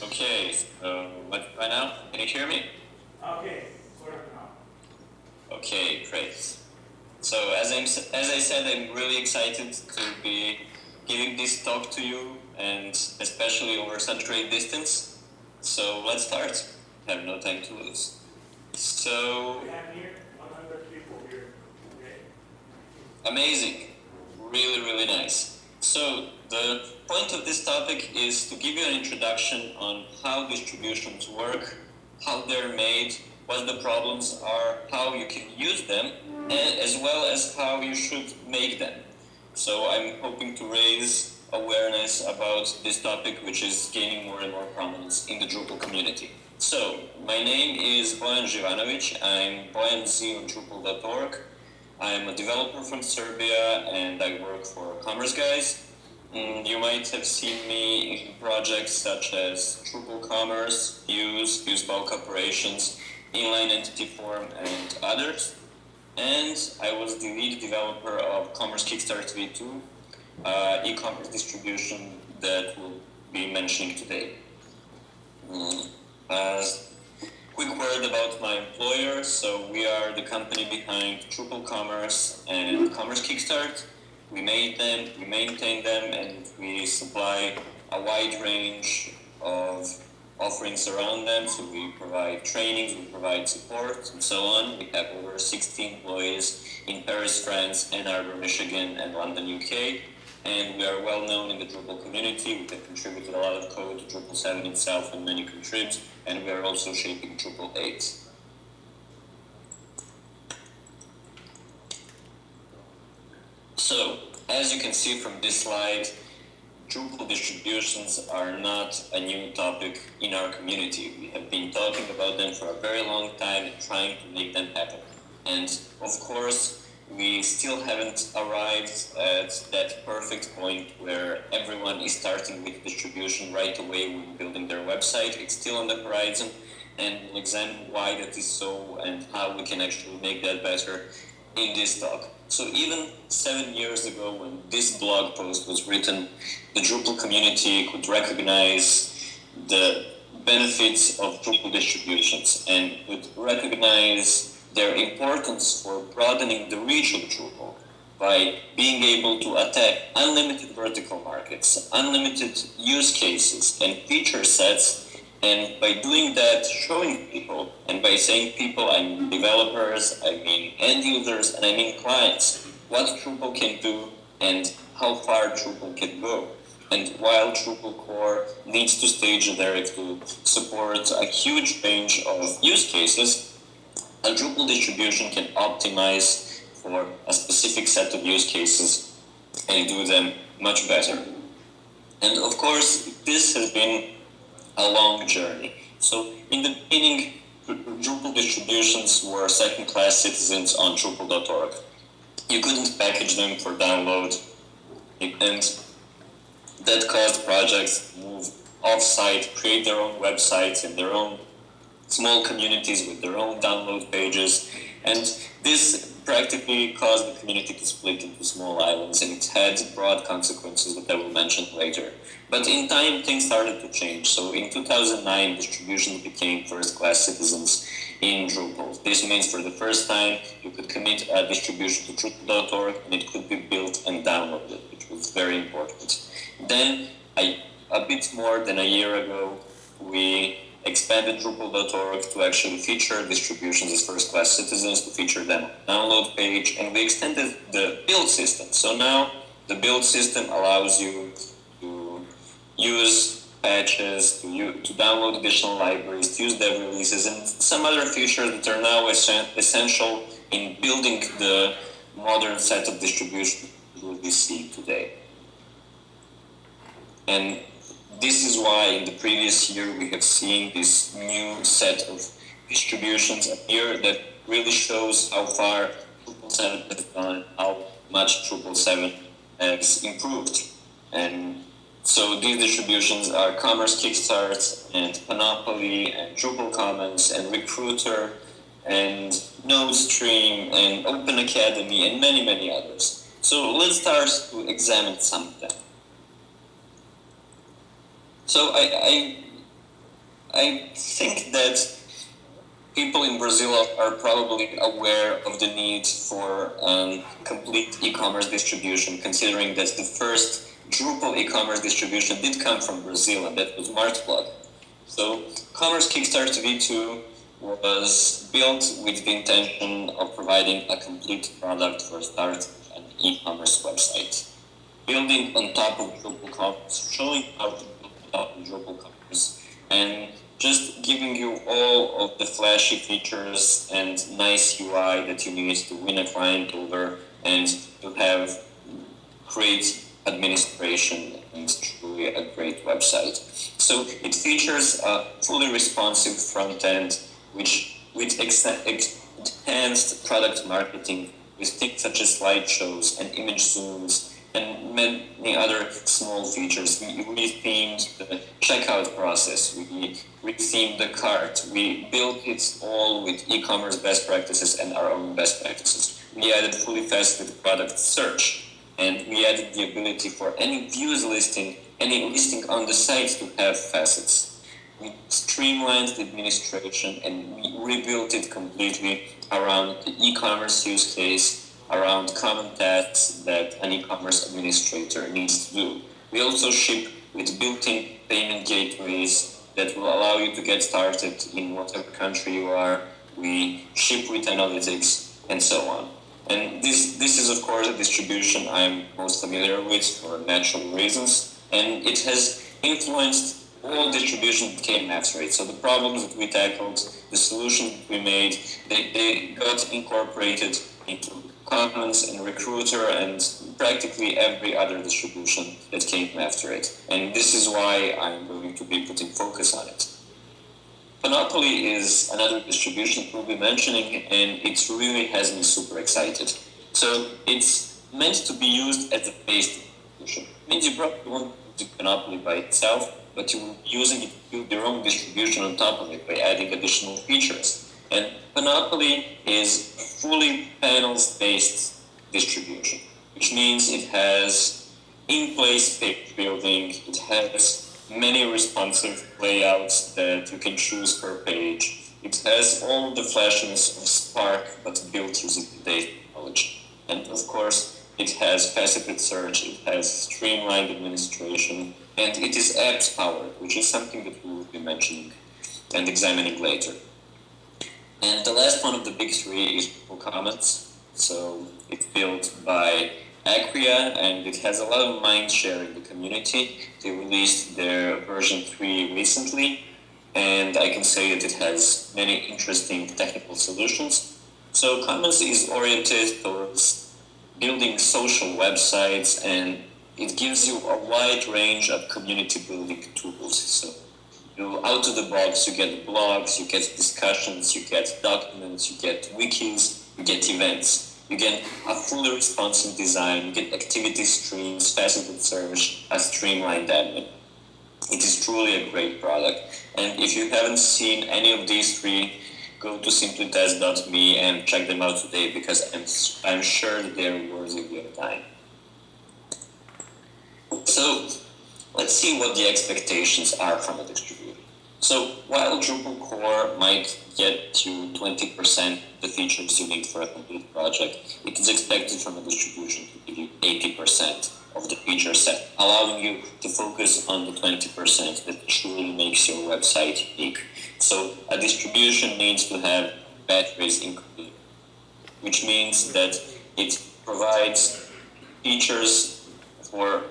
Okay, what by now? Can you hear me? Okay, sort of now. Okay, great. So as I said, I'm really excited to be giving this talk to you, and especially over such great distance. So let's start. I have no time to lose. So We have here 100 people here. Okay. amazing, really nice. So the point of this topic is to give you an introduction on how distributions work, how they're made, what the problems are, how you can use them, and as well as how you should make them. So I'm hoping to raise awareness about this topic, which is gaining more and more prominence in the Drupal community. So my name is Bojan Živanović. I'm Bojan Z on Drupal.org. I'm a developer from Serbia and I work for Commerce Guys. You might have seen me in projects such as Drupal Commerce, Fuse Bulk Operations, Inline Entity Form, and others. And I was the lead developer of Commerce Kickstart V2, e-commerce distribution that we'll be mentioning today. Quick word about my employer. So we are the company behind Drupal Commerce and Commerce Kickstart. We made them, we maintain them, and we supply a wide range of offerings around them. So we provide trainings, we provide support, and so on. We have over 60 employees in Paris, France, Ann Arbor, Michigan, and London, UK. And we are well known in the Drupal community. We have contributed a lot of code to Drupal 7 itself and many contribs, and we are also shaping Drupal 8. So, as you can see from this slide, Drupal distributions are not a new topic in our community. We have been talking about them for a very long time and trying to make them happen. And of course, we still haven't arrived at that perfect point where everyone is starting with distribution right away when building their website. It's still on the horizon, and we'll examine why that is so and how we can actually make that better in this talk. So even 7 years ago, when this blog post was written, the Drupal community could recognize the benefits of Drupal distributions and could recognize their importance for broadening the reach of Drupal by being able to attack unlimited vertical markets, unlimited use cases and feature sets, and by doing that, showing people, and by saying people, I mean developers, I mean end users, and I mean clients, what Drupal can do and how far Drupal can go. And while Drupal core needs to stay generic to support a huge range of use cases, a Drupal distribution can optimize for a specific set of use cases and do them much better. And of course, this has been a long journey. So in the beginning, Drupal distributions were second-class citizens on Drupal.org. You couldn't package them for download, and that caused projects to move off-site, create their own websites and their own small communities with their own download pages, and this practically caused the community to split into small islands, and it had broad consequences that I will mention later. But in time, things started to change. So in 2009, distributions became first-class citizens in Drupal. This means for the first time, you could commit a distribution to Drupal.org, and it could be built and downloaded, which was very important. Then, a bit more than a year ago, we expanded Drupal.org to actually feature distributions as first-class citizens, to feature them on the download page, and we extended the build system. So now the build system allows you to use patches, to download additional libraries, to use dev releases, and some other features that are now essential in building the modern set of distribution that we see today. And this is why in the previous year we have seen this new set of distributions appear that really shows how far Drupal 7 has gone, how much Drupal 7 has improved. And so these distributions are Commerce Kickstart and Panoply and Drupal Commons and Recruiter and NodeStream and Open Academy and many others. So let's start to examine some of them. So I I think that people in Brazil are probably aware of the need for complete e-commerce distribution, considering that the first Drupal e-commerce distribution did come from Brazil, and that was Martblog. So Commerce Kickstart V2 was built with the intention of providing a complete product for start an e-commerce website. Building on top of Drupal Commerce, showing how to build on top of Drupal Commerce, and just giving you all of the flashy features and nice UI that you need to win a client over and to have great administration and truly a great website. So it features a fully responsive front end, which with enhanced product marketing with things such as slideshows and image zooms and many other small features. We rethemed the checkout process. We rethemed the cart. We built it all with e-commerce best practices and our own best practices. We added fully faceted product search, and we added the ability for any views listing, any listing on the site to have facets. We streamlined the administration and we rebuilt it completely around the e-commerce use case, around common tasks that an e-commerce administrator needs to do. We also ship with built-in payment gateways that will allow you to get started in whatever country you are. We ship with analytics and so on. And this is of course a distribution I'm most familiar with for natural reasons, and it has influenced all distribution that came after it. So the problems that we tackled, the solutions that we made, they got incorporated into Commons and Recruiter and practically every other distribution that came after it. And this is why I'm going to be putting focus on it. Panoply is another distribution we'll be mentioning, and it really has me super excited. So it's meant to be used as a base distribution. It means you probably won't use Panoply by itself, but you will be using it to build your own distribution on top of it by adding additional features. And Panoply is a fully panels-based distribution, which means it has in-place page building, it has many responsive layouts that you can choose per page. It has all the flashiness of Spark, but built using the data technology. And of course, it has faceted search, it has streamlined administration, and it is apps powered, which is something that we will be mentioning and examining later. And the last one of the big three is Drupal Commons. So it's built by Acquia, and it has a lot of mind share in the community. They released their version 3 recently, and I can say that it has many interesting technical solutions. So Commons is oriented towards building social websites, and it gives you a wide range of community building tools. So out of the box, you get blogs, you get discussions, you get documents, you get wikis, you get events. You get a fully responsive design, you get activity streams, faceted search, a streamlined admin. It is truly a great product. And if you haven't seen any of these three, go to simplytest.me and check them out today, because I'm sure that they're worthy of your time. So let's see what the expectations are from a distributor. So while Drupal core might get you 20% the features you need for a complete project, it is expected from a distribution to give you 80% of the feature set, allowing you to focus on the 20% that truly makes your website unique. So a distribution needs to have batteries included, which means that it provides features for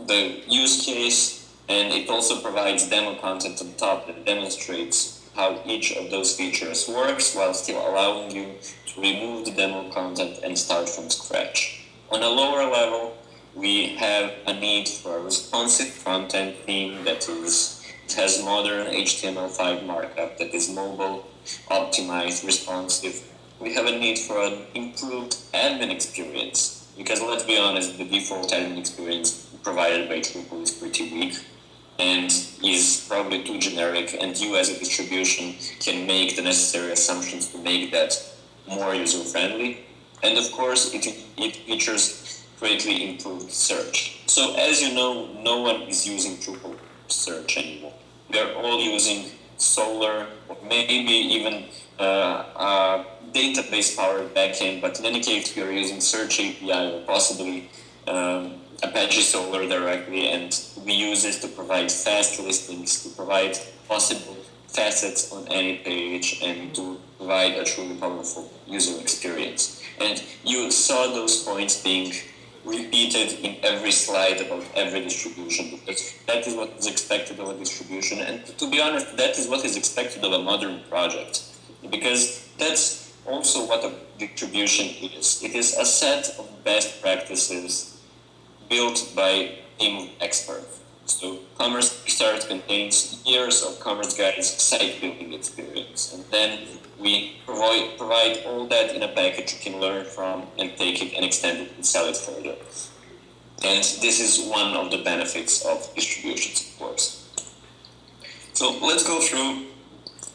the use case, and it also provides demo content on top that demonstrates how each of those features works while still allowing you to remove the demo content and start from scratch. On a lower level, we have a need for a responsive front-end theme that has modern HTML5 markup that is mobile, optimized, responsive. We have a need for an improved admin experience, because let's be honest, the default admin experience provided by Drupal is pretty weak and is probably too generic, and you as a distribution can make the necessary assumptions to make that more user-friendly. And of course, it features greatly improved search. So as you know, no one is using Drupal search anymore. We are all using Solr, or maybe even a database-powered backend. But in any case, we are using Search API or possibly Apache Solr directly, and we use it to provide fast listings, to provide possible facets on any page, and to provide a truly powerful user experience. And you saw those points being repeated in every slide about every distribution, because that is what is expected of a distribution, and to be honest, that is what is expected of a modern project, because that's also what a distribution is. It is a set of best practices built by a team of experts. So Commerce Kickstart contains years of Commerce Guide's site building experience, and then we provide all that in a package you can learn from and take it and extend it and sell it further. And this is one of the benefits of distributions, of course. So let's go through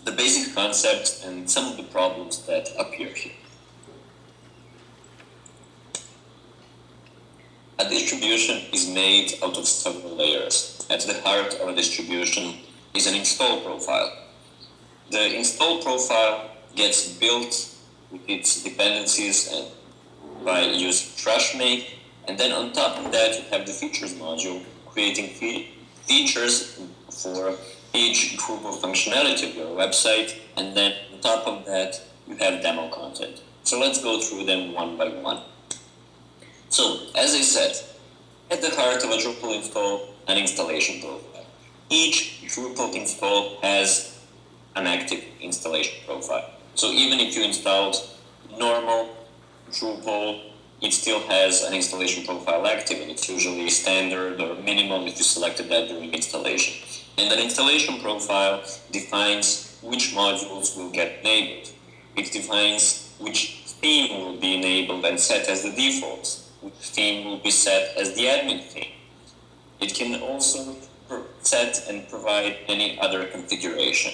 the basic concepts and some of the problems that appear here. A distribution is made out of several layers. At the heart of a distribution is an install profile. The install profile gets built with its dependencies and by using TrushMake, and then on top of that you have the features module creating features for each group of functionality of your website, and then on top of that you have demo content. So let's go through them one by one. So, as I said, at the heart of a Drupal install, an installation profile. Each Drupal install has an active installation profile. So even if you installed normal Drupal, it still has an installation profile active, and it's usually standard or minimal if you selected that during installation. And an installation profile defines which modules will get enabled. It defines which theme will be enabled and set as the default. Which theme will be set as the admin theme. It can also set and provide any other configuration.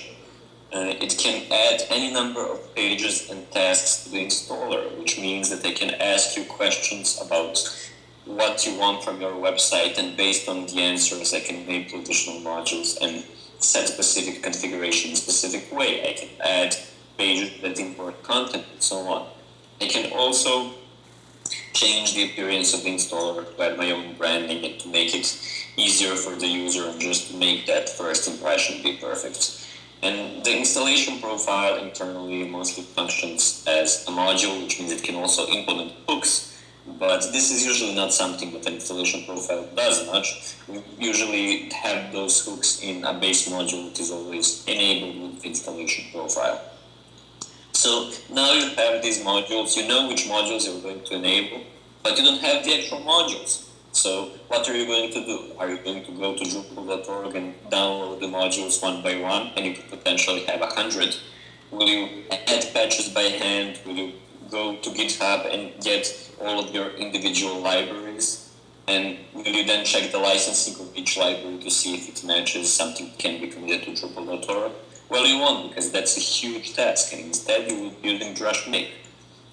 It can add any number of pages and tasks to the installer, which means that they can ask you questions about what you want from your website, and based on the answers I can enable additional modules and set specific configuration in a specific way. I can add pages that import content and so on. I can also change the appearance of the installer to add my own branding and to make it easier for the user and just to make that first impression be perfect. And the installation profile internally mostly functions as a module, which means it can also implement hooks, but this is usually not something that an installation profile does much. We usually have those hooks in a base module that is always enabled with the installation profile. So now you have these modules, you know which modules you're going to enable, but you don't have the actual modules. So what are you going to do? Are you going to go to Drupal.org and download the modules one by one, and you could potentially have 100? Will you add patches by hand? Will you go to GitHub and get all of your individual libraries? And will you then check the licensing of each library to see if it matches something that can be committed to Drupal.org? Well, you won't, because that's a huge task, and instead you will be using DrushMake.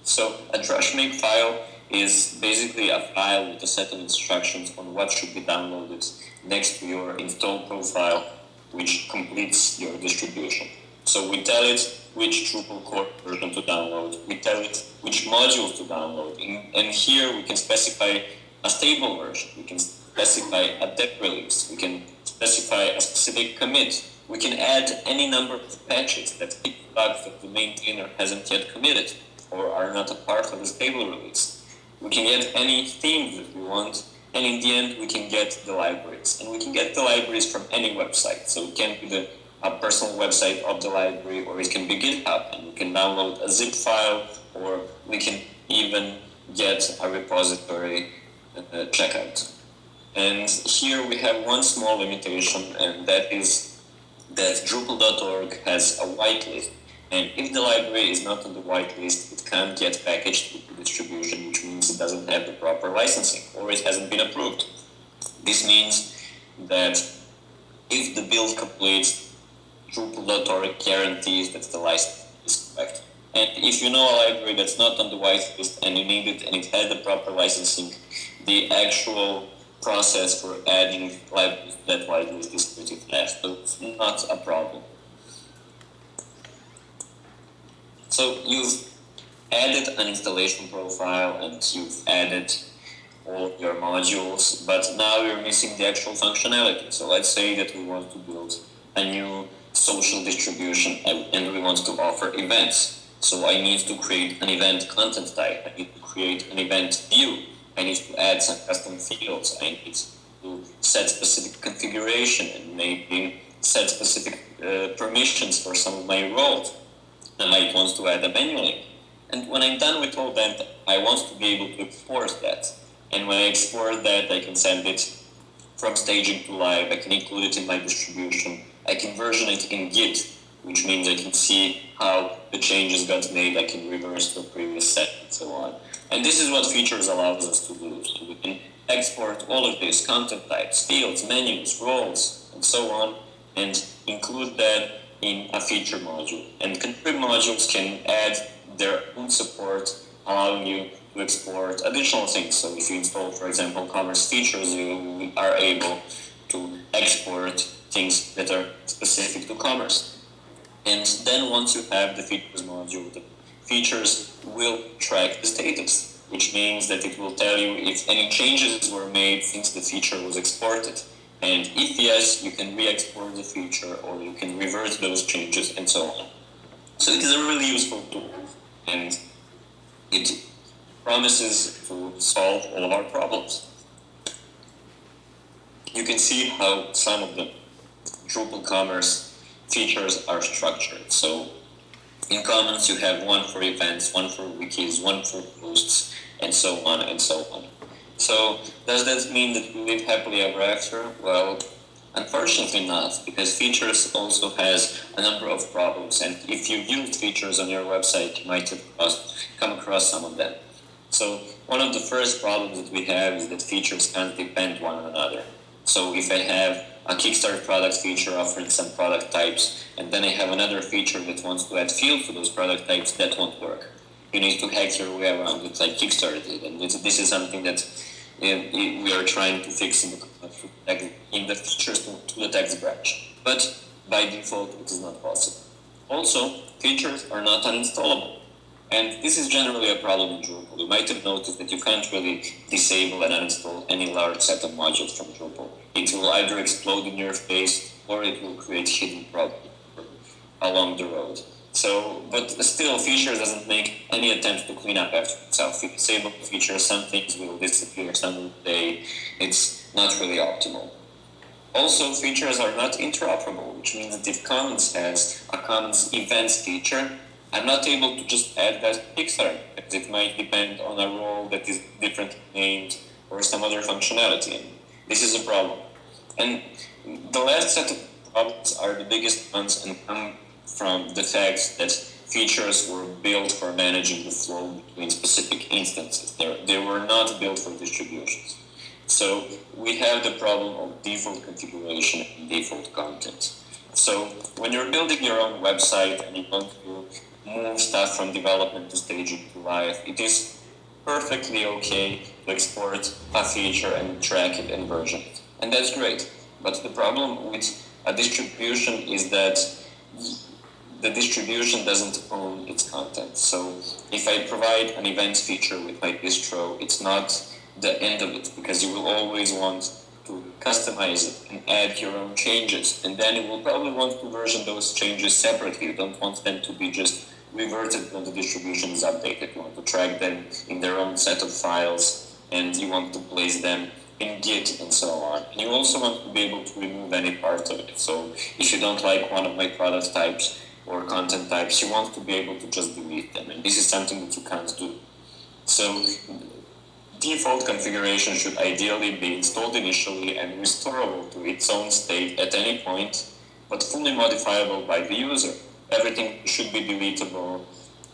So a DrushMake file is basically a file with a set of instructions on what should be downloaded next to your install profile, which completes your distribution. So we tell it which Drupal core version to download, we tell it which modules to download, and here we can specify a stable version, we can specify a dev release, we can specify a specific commit. We can add any number of patches that fix bugs that the maintainer hasn't yet committed or are not a part of the stable release. We can get any themes that we want, and in the end we can get the libraries. And we can get the libraries from any website. So it can be a personal website of the library, or it can be GitHub, and we can download a zip file, or we can even get a repository checkout. And here we have one small limitation, and that is that Drupal.org has a whitelist, and if the library is not on the whitelist, it can't get packaged with the distribution, which means it doesn't have the proper licensing, or it hasn't been approved. This means that if the build completes, Drupal.org guarantees that the license is correct. And if you know a library that's not on the whitelist and you need it and it had the proper licensing, the actual process for adding libraries to that whitelist is pretty fast, so it's not a problem. So you've added an installation profile and you've added all of your modules, but now you're missing the actual functionality. So let's say that we want to build a new social distribution and we want to offer events. So I need to create an event content type. I need to create an event view. I need to add some custom fields. I need to set specific configuration and maybe set specific permissions for some of my roles. I might want to add a menu link. And when I'm done with all that, I want to be able to export that. And when I export that, I can send it from staging to live. I can include it in my distribution. I can version it in Git, which means I can see how the changes got made. I can reverse the previous set and so on. And this is what features allows us to do. So we can export all of this, content types, fields, menus, roles, and so on, and include that in a feature module. And contrib modules can add their own support, allowing you to export additional things. So if you install, for example, commerce features, you are able to export things that are specific to commerce. And then once you have the features module, the features will track the status, which means that it will tell you if any changes were made since the feature was exported. And if yes, you can re-export the feature or you can revert those changes and so on. So it is a really useful tool and it promises to solve all of our problems. You can see how some of the Drupal commerce features are structured. So in Commons you have one for events, one for wikis, one for posts, and so on and so on. So does that mean that we live happily ever after? Well, unfortunately not, because features also has a number of problems, and if you've used features on your website, you might have come across some of them. So one of the first problems that we have is that features can't depend one on another. So if I have a Kickstarter product feature offering some product types, and then I have another feature that wants to add fields to those product types, that won't work. You need to hack your way around it like Kickstarter did, and this is something that we are trying to fix in the features to the text branch. But by default, it is not possible. Also, features are not uninstallable. And this is generally a problem in Drupal. You might have noticed that you can't really disable and uninstall any large set of modules from Drupal. It will either explode in your face or it will create hidden problems along the road. So, but still, features doesn't make any attempt to clean up after itself. If you disable the feature, some things will disappear, some will stay. It's not really optimal. Also, features are not interoperable, which means that if Commons has a Commons events feature, I'm not able to just add that to Kickstarter, because it might depend on a role that is differently named or some other functionality. And this is a problem. And the last set of problems are the biggest ones and come from the fact that features were built for managing the flow between specific instances. They were not built for distributions. So we have the problem of default configuration and default content. So when you're building your own website and you want to move stuff from development to staging to live, it is perfectly okay to export a feature and track it and version it. And that's great. But the problem with a distribution is that the distribution doesn't own its content. So if I provide an events feature with my distro, it's not the end of it, because you will always want to customize it and add your own changes. And then you will probably want to version those changes separately. You don't want them to be just reverted when the distribution is updated. You want to track them in their own set of files, and you want to place them in Git and so on. And you also want to be able to remove any part of it. So if you don't like one of my product types or content types, you want to be able to just delete them. And this is something that you can't do. So default configuration should ideally be installed initially and restorable to its own state at any point, but fully modifiable by the user. Everything should be deletable,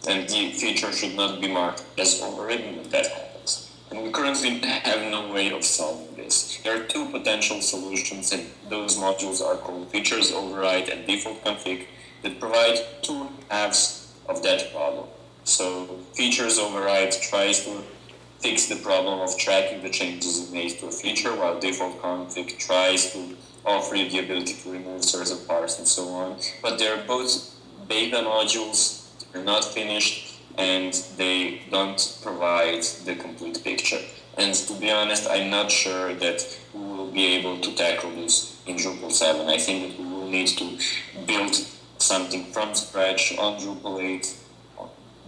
and the feature should not be marked as overridden when that happens. And we currently have no way of solving this. There are two potential solutions, and those modules are called features override and default config, that provide two halves of that problem. So features override tries to fix the problem of tracking the changes you made to a feature, while default config tries to offer you the ability to remove certain parts and so on. But they're both beta modules are not finished, and they don't provide the complete picture. And to be honest, I'm not sure that we will be able to tackle this in Drupal 7. I think that we will need to build something from scratch on Drupal 8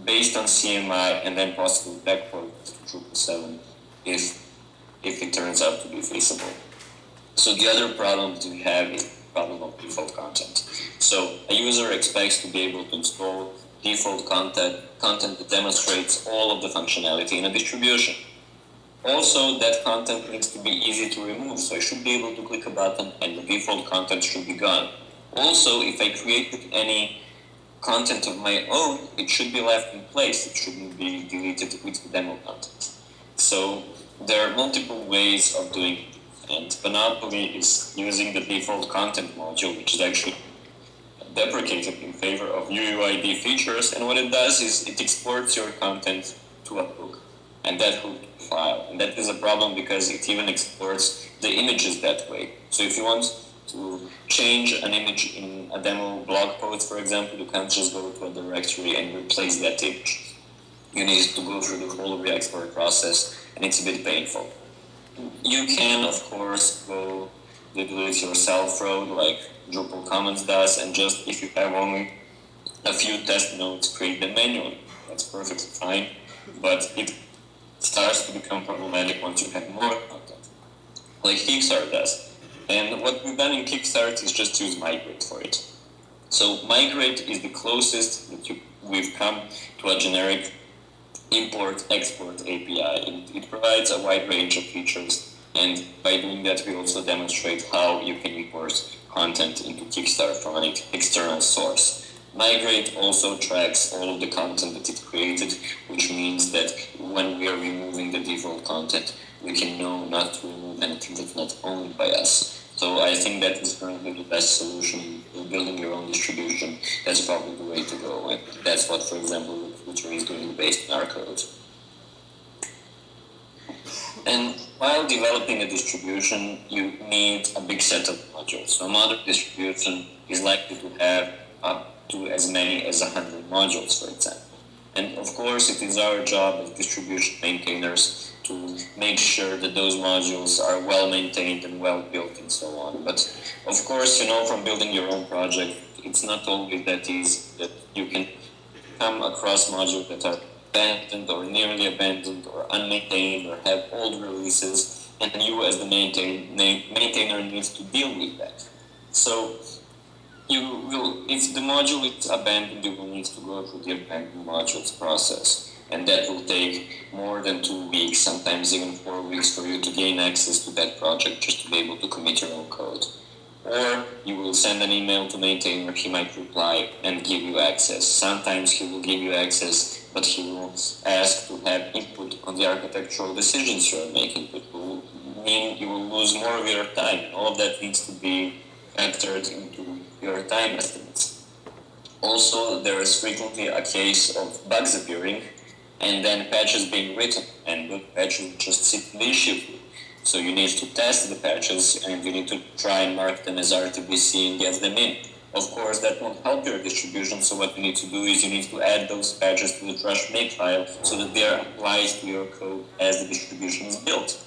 based on CMI and then possibly backward to Drupal 7 if it turns out to be feasible. So the other problem that we have is the problem of default content. So a user expects to be able to install default content that demonstrates all of the functionality in a distribution. Also, that content needs to be easy to remove, so I should be able to click a button and the default content should be gone. Also, if I created any content of my own, it should be left in place. It shouldn't be deleted with the demo content. So there are multiple ways of doing it. And Panoply is using the default content module, which is actually deprecated in favor of UUID features. And what it does is it exports your content to a hook, and that hook file. And that is a problem because it even exports the images that way. So if you want to change an image in a demo blog post, for example, you can't just go to a directory and replace that image. You need to go through the whole re-export process, and it's a bit painful. You can, of course, go the do-it-yourself road like Drupal Commons does, and just if you have only a few test nodes, create them manually. That's perfectly fine, but it starts to become problematic once you have more content, like Kickstarter does. And what we've done in Kickstarter is just use Migrate for it. So Migrate is the closest that we've come to a generic import-export API. It provides a wide range of features, and by doing that we also demonstrate how you can import content into Kickstarter from an external source. Migrate also tracks all of the content that it created, which means that when we are removing the default content, we can know not to remove anything that's not owned by us. So I think that is currently the best solution for building your own distribution. That's probably the way to go, and that's what, for example, Recruiter is doing based on our code. And while developing a distribution, you need a big set of modules. So a modern distribution is likely to have up to as many as 100 modules, for example. And of course, it is our job as distribution maintainers to make sure that those modules are well maintained and well built and so on. But of course, from building your own project, it's not always that easy that you can come across modules that are abandoned or nearly abandoned or unmaintained or have old releases, and you as the maintainer needs to deal with that. So if the module is abandoned, you will need to go through the abandoned modules process. And that will take more than 2 weeks, sometimes even 4 weeks for you to gain access to that project just to be able to commit your own code. Or you will send an email to maintainer, he might reply and give you access. Sometimes he will give you access, but he will ask to have input on the architectural decisions you are making, which will mean you will lose more of your time. All of that needs to be factored into your time estimates. Also, there is frequently a case of bugs appearing and then patches being written, and the patches just sit in the issue queue. So you need to test the patches, and you need to try and mark them as RTBC and get them in. Of course, that won't help your distribution, so what you need to do is you need to add those patches to the Drush make file so that they are applied to your code as the distribution is built.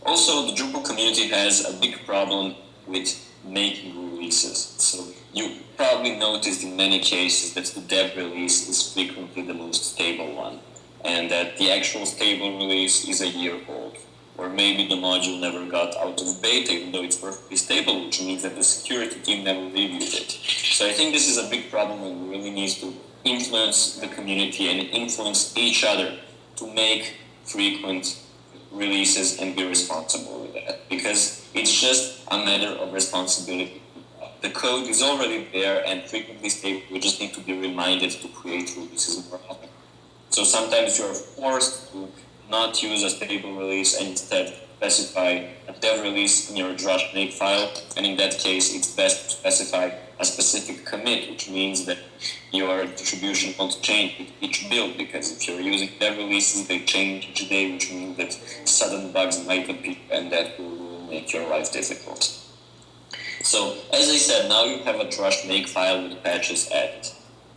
Also, the Drupal community has a big problem with making releases. So you probably noticed in many cases that the dev release is frequently the most stable one, and that the actual stable release is a year old, or maybe the module never got out of beta even though it's perfectly stable, which means that the security team never reviewed it. So I think this is a big problem, and we really need to influence the community and influence each other to make frequent releases and be responsible with that, because it's just a matter of responsibility. The code is already there and frequently stable, we just need to be reminded to create releases more often. So sometimes you're forced to not use a stable release and instead specify a dev release in your Drush make file, and in that case it's best to specify a specific commit, which means that your distribution won't change with each build, because if you're using dev releases, they change each day, which means that sudden bugs might appear, and that will make your life difficult. So, as I said, now you have a Drush make file with patches added.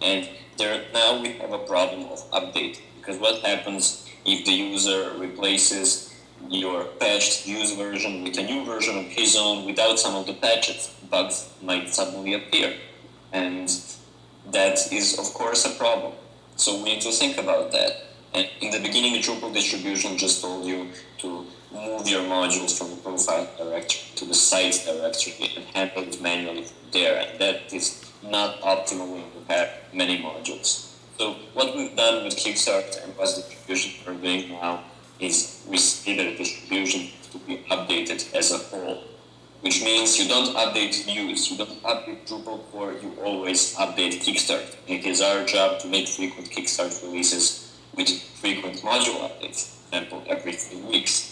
And Now we have a problem of update, because what happens if the user replaces your patched used version with a new version of his own without some of the patches? Bugs might suddenly appear, and that is of course a problem. So we need to think about that. And in the beginning, the Drupal distribution just told you to move your modules from the profile directory to the sites directory and handle it manually from there. And that is not optimal when you have many modules. So what we've done with Kickstarter and what the distribution we're doing now is we say that the distribution to be updated as a whole, which means you don't update views, you don't update Drupal core, you always update Kickstart. It is our job to make frequent Kickstart releases with frequent module updates, for example, every 3 weeks.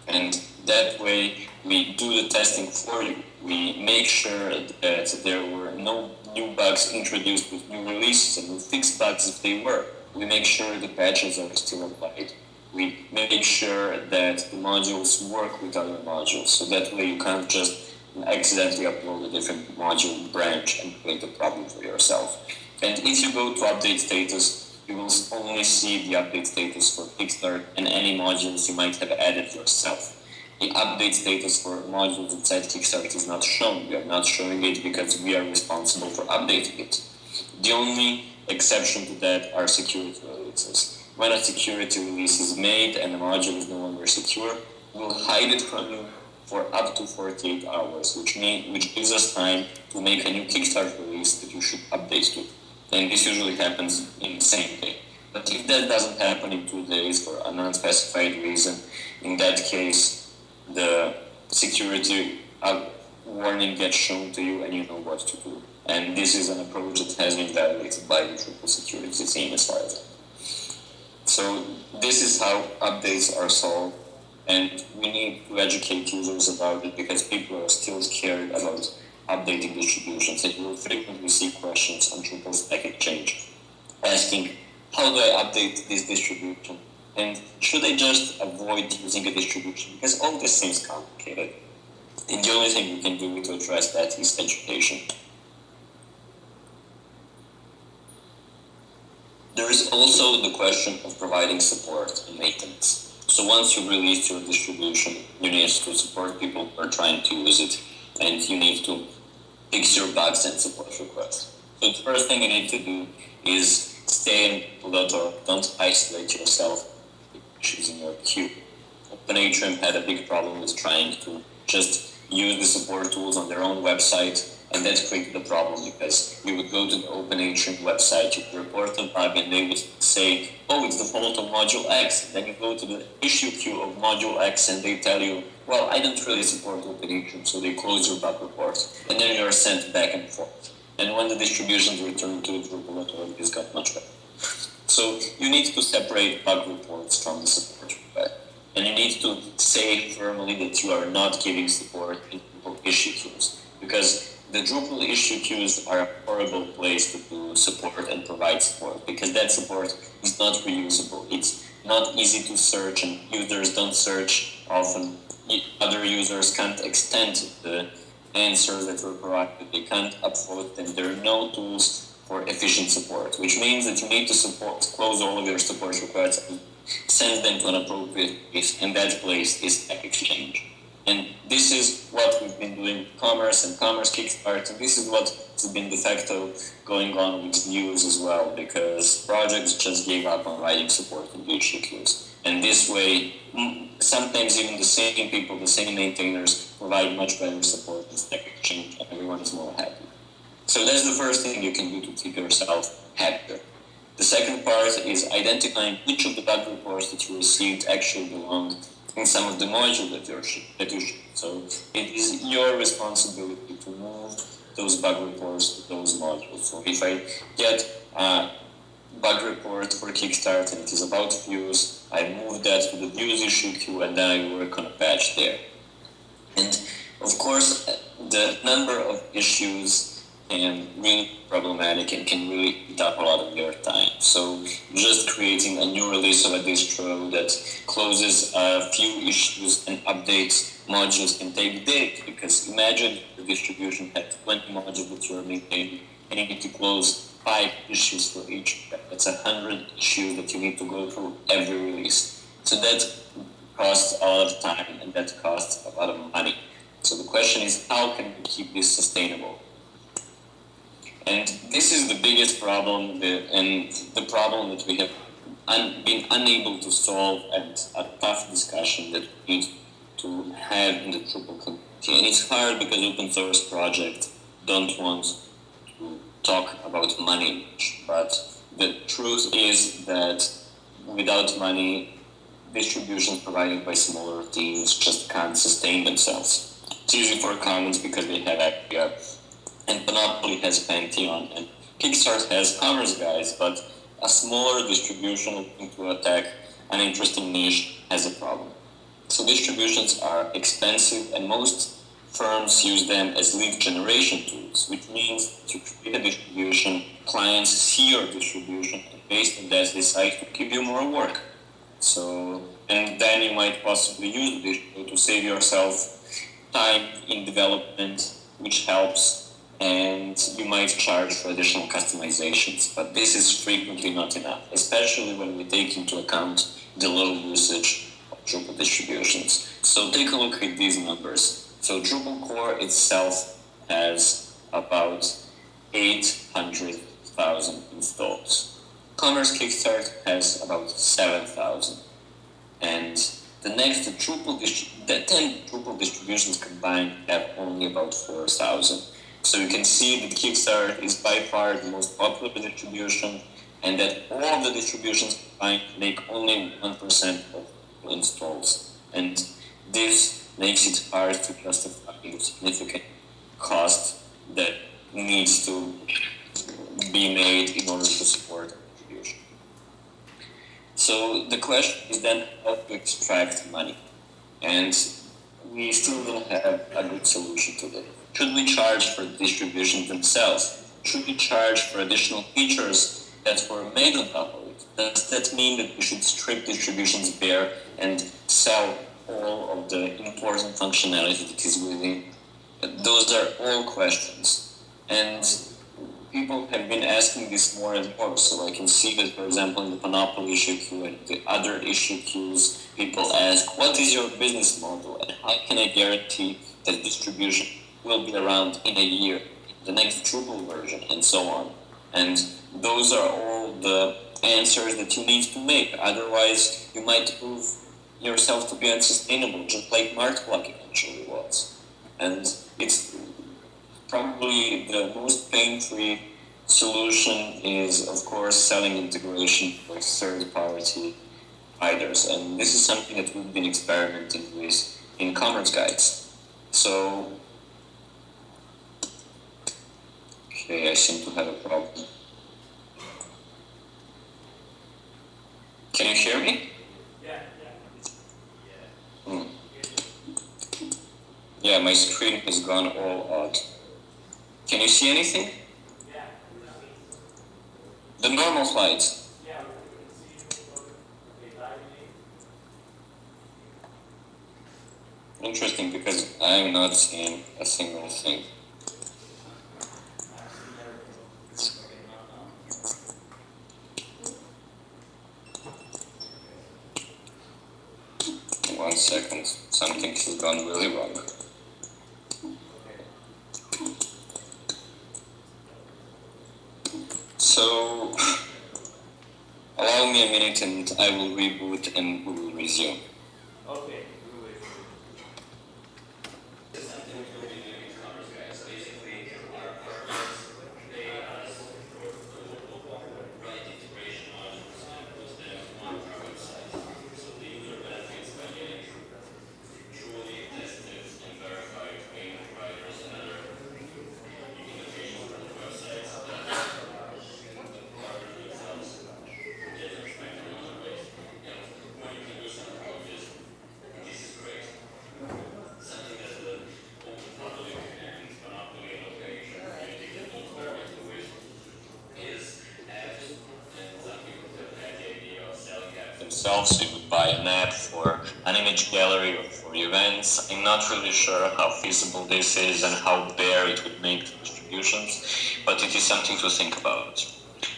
And that way we do the testing for you. We make sure that there were no new bugs introduced with new releases, and we fix bugs if they were. We make sure the patches are still applied. We make sure that the modules work with other modules, so that way you can't just accidentally upload a different module branch and create a problem for yourself. And if you go to update status, you will only see the update status for Kickstart and any modules you might have added yourself. The update status for modules inside Kickstart is not shown. We are not showing it because we are responsible for updating it. The only exception to that are security releases. When a security release is made and the module is no longer secure, we'll hide it from you for up to 48 hours, which gives us time to make a new Kickstart release that you should update to. And this usually happens in the same day. But if that doesn't happen in 2 days for an unspecified reason, in that case, the security warning gets shown to you and you know what to do. And this is an approach that has been validated by the Drupal security team as far as I know. So this is how updates are solved, and we need to educate users about it because people are still scared about updating distributions, and you will frequently see questions on Drupal Stack Exchange asking, how do I update this distribution? And should I just avoid using a distribution? Because all this seems complicated. And the only thing we can do to address that is education. There is also the question of providing support and maintenance. So once you release your distribution, you need to support people who are trying to use it, and you need to fix your bugs and support requests. So the first thing you need to do is stay in Drupal.org. Don't isolate yourself issues in your queue. OpenAtrium had a big problem with trying to just use the support tools on their own website, and that created a problem because you would go to the OpenAtrium website, you would report a bug, and they would say, oh, it's the fault of module X. Then you go to the issue queue of module X, and they tell you, well, I don't really support OpenAtrium, so they close your bug report, and then you are sent back and forth. And when the distributions return to Drupal.org, this got much better. So you need to separate bug reports from the support request, and you need to say firmly that you are not giving support in Drupal issue queues, because the Drupal issue queues are a horrible place to do support and provide support, because that support is not reusable. It's not easy to search, and users don't search often. Other users can't extend the answers that were provided. They can't upvote them. There are no tools for efficient support, which means that you need to close all of your support requests and send them to an appropriate place, and that place is Stack Exchange. And this is what we've been doing with Commerce and Commerce Kickstart, and this is what has been de facto going on with Views as well, because projects just gave up on writing support in the issue queues. And this way, sometimes even the same people, the same maintainers, provide much better support in Stack Exchange, and everyone is more happy. So that's the first thing you can do to keep yourself happier. The second part is identifying which of the bug reports that you received actually belong in some of the modules that you ship. So it is your responsibility to move those bug reports to those modules. So if I get a bug report for Kickstart and it is about views, I move that to the views issue queue, and then I work on a patch there. And of course, the number of issues can really be problematic and can really eat up a lot of your time. So just creating a new release of a distro that closes a few issues and updates modules can take days, because imagine the distribution had 20 modules that you are maintaining, and you need to close 5 issues for each. That's 100 issues that you need to go through every release. So that costs a lot of time and that costs a lot of money. So the question is, how can we keep this sustainable? And this is the biggest problem, and the problem that we have been unable to solve, and a tough discussion that we need to have in the Drupal community. And it's hard because open source projects don't want to talk about money, but the truth is that without money, distributions provided by smaller teams just can't sustain themselves. It's easy for Commons because they have Acquia, and Monopoly has Pantheon, and Kickstarter has Commerce Guys, but a smaller distribution looking to attack an interesting niche has a problem. So distributions are expensive, and most firms use them as lead generation tools, which means to create a distribution, clients see your distribution, and based on that decide to give you more work. So, and then you might possibly use this to save yourself time in development, which helps, and you might charge for additional customizations. But this is frequently not enough, especially when we take into account the low usage of Drupal distributions. So take a look at these numbers. So Drupal core itself has about 800,000 installs. Commerce Kickstart has about 7,000. And the next the 10 Drupal distributions combined have only about 4,000. So you can see that Kickstarter is by far the most popular distribution, and that all of the distributions combined make only 1% of installs. And this makes it hard to justify the significant cost that needs to be made in order to support distribution. So the question is then how to extract money, and we still don't have a good solution to that. Should we charge for distributions themselves? Should we charge for additional features that were made on top of it? Does that mean that we should strip distributions bare and sell all of the important functionality that is within? Those are all questions, and people have been asking this more and more. So I can see that, for example, in the Monopoly issue queue and the other issue queues, people ask, what is your business model, and how can I guarantee that distribution will be around in a year, the next Drupal version, and so on. And those are all the answers that you need to make. Otherwise, you might prove yourself to be unsustainable, just like Markblock eventually was. And it's probably the most pain-free solution is, of course, selling integration with third-party providers. And this is something that we've been experimenting with in Commerce Guides. So, okay, I seem to have a problem. Can you hear me? Yeah, my screen has gone all odd. Can you see anything? The normal slides. Interesting, because I'm not seeing a single thing. One second, something has gone really wrong. So, allow me a minute and I will reboot and we will resume. Okay. Themselves, so you would buy an app for an image gallery or for events. I'm not really sure how feasible this is and how bare it would make the distribution distributions, but it is something to think about.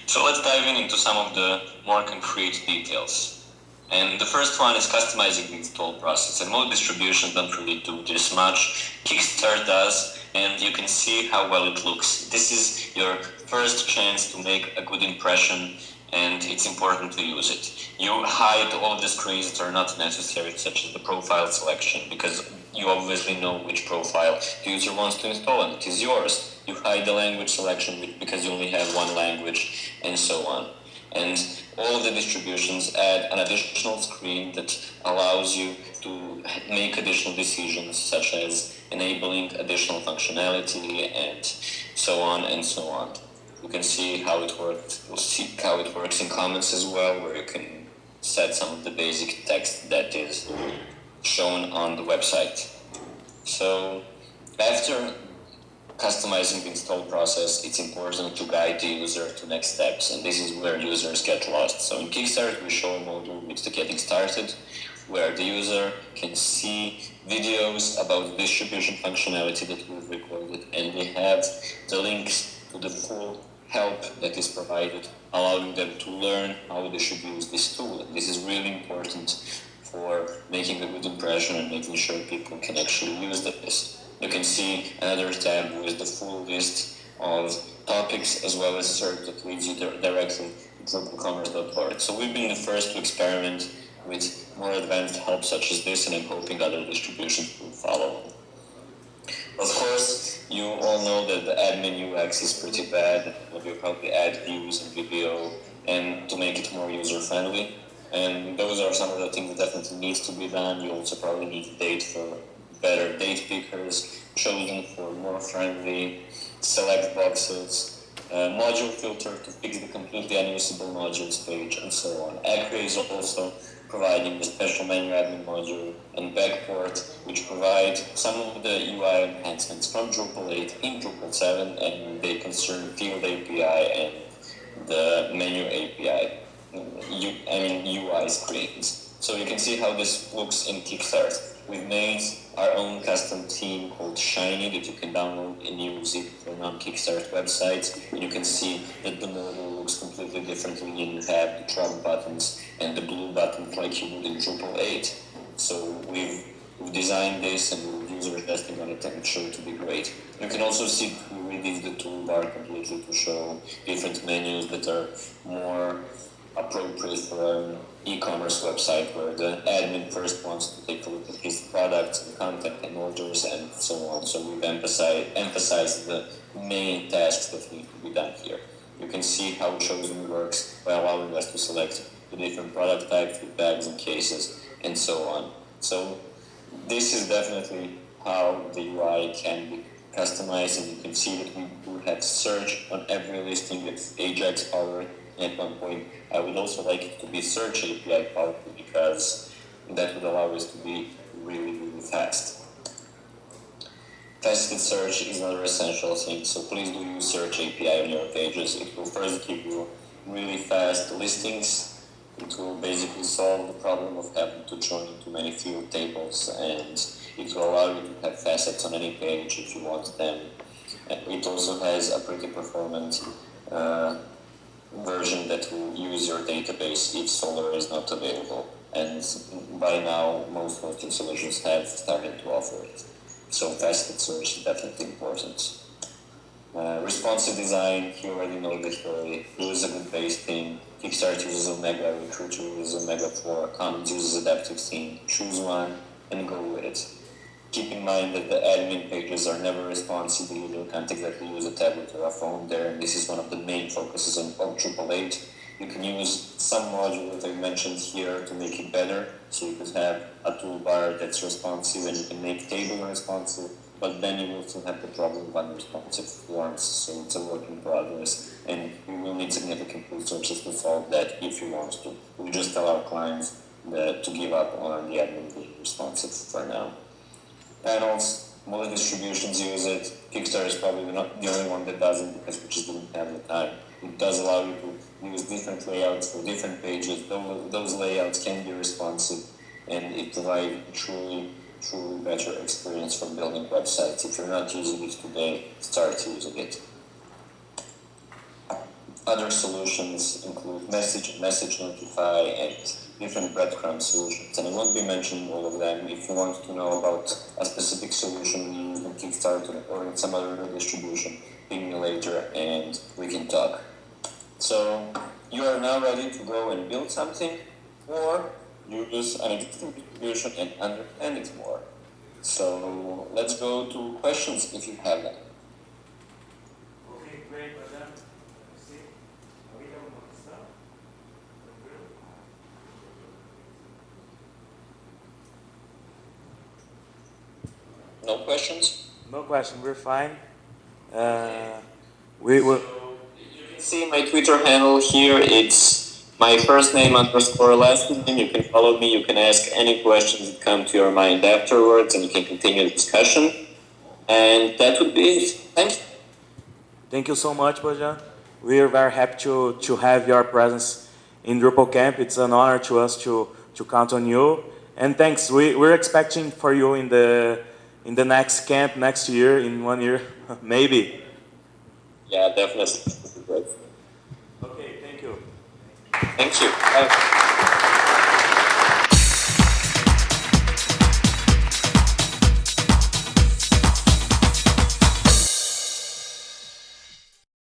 So let's dive into some of the more concrete details. And the first one is customizing the install process. And most distributions don't really do this much. Kickstart does, and you can see how well it looks. This is your first chance to make a good impression, and it's important to use it. You hide all of the screens that are not necessary, such as the profile selection, because you obviously know which profile the user wants to install, and it is yours. You hide the language selection because you only have one language, and so on. And all of the distributions add an additional screen that allows you to make additional decisions, such as enabling additional functionality and so on and so on. You can see how it works. We'll see how it works in comments as well, where you can set some of the basic text that is shown on the website. So after customizing the install process, it's important to guide the user to next steps, and this is where users get lost. So in Kickstart, we show a module with the getting started, where the user can see videos about the distribution functionality that we've recorded, and we have the links to the full help that is provided, allowing them to learn how they should use this tool. And this is really important for making a good impression and making sure people can actually use this. You can see another tab with the full list of topics, as well as search that leads you directly to DrupalCommerce.org. So we've been the first to experiment with more advanced help such as this, and I'm hoping other distributions will follow. Of course, you all know that the admin UX is pretty bad. We'll probably add views and video and to make it more user-friendly. And those are some of the things that definitely needs to be done. You also probably need date for better date pickers, chosen for more friendly select boxes, module filter to fix the completely unusable modules page, and so on. Acquia is also providing the special menu admin module, and Backport, which provide some of the UI enhancements from Drupal 8 in Drupal 7, and they concern Field API and the Menu API, UI screens. So you can see how this looks in Kickstart. We've made our own custom theme called Shiny that you can download and use it for non-Kickstart websites. And you can see that the model looks completely differently, and you have the drop buttons and the blue buttons like you would in Drupal 8. So we've designed this, and we're user testing on it, and it's sure to be great. You can also see we redid the toolbar completely to show different menus that are more appropriate for an e-commerce website, where the admin first wants to take a look at his products and content and orders and so on. So we've emphasized the main tasks that need to be done here. You can see how Chosen works by allowing us to select the different product types with bags and cases and so on. So this is definitely how the UI can be customized, and you can see that we do have search on every listing that's Ajax powered. At one point, I would also like it to be search API powered, because that would allow us to be really, really fast. Faceted search is another essential thing, so please do use search API on your pages. It will first give you really fast listings. It will basically solve the problem of having to join too many field tables, and it will allow you to have facets on any page if you want them. It also has a pretty performant version that will use your database if Solr is not available, and by now most hosting solutions have started to offer it. So faceted search is definitely important. Responsive design, you already know the story. Use a good base theme. Kickstart uses Omega, Recruiter uses Omega 4, Commons uses Adaptive Theme. Choose one and go with it. Keep in mind that the admin pages are never responsive. The user can't exactly use a tablet or a phone there, and this is one of the main focuses of Drupal 8. You can use some module that I mentioned here to make it better, so you could have a toolbar that's responsive, and you can make table responsive, but then you will still have the problem of unresponsive forms, so it's a work in progress, and you will need significant resources to solve that if you want to. We just tell our clients to give up on the admin being responsive for now. Panels, most distributions use it. Kickstarter is probably not the only one that doesn't, because we just didn't have the time. It does allow you to use different layouts for different pages. Those layouts can be responsive, and it provides truly truly better experience for building websites. If you're not using it today, start using it. Other solutions include Message Notify, and different breadcrumb solutions. And I won't be mentioning all of them. If you want to know about a specific solution we use in Kickstarter or in some other distribution, ping me later and we can talk. So you are now ready to go and build something, or use an existing distribution and understand it more. So let's go to questions if you have them. Okay, great, madam. Sí, ahorita vamos a empezar. No questions? No question, we're fine. We will. See my Twitter handle here. It's my first name underscore last name. You can follow me. You can ask any questions that come to your mind afterwards, and you can continue the discussion. And that would be it. Thanks. Thank you so much, Bojan. We are very happy to have your presence in Drupal Camp. It's an honor to us to count on you. And thanks. We're expecting for you in the next camp next year, in 1 year, maybe. Yeah, definitely. Okay, thank you. Thank you. Bye.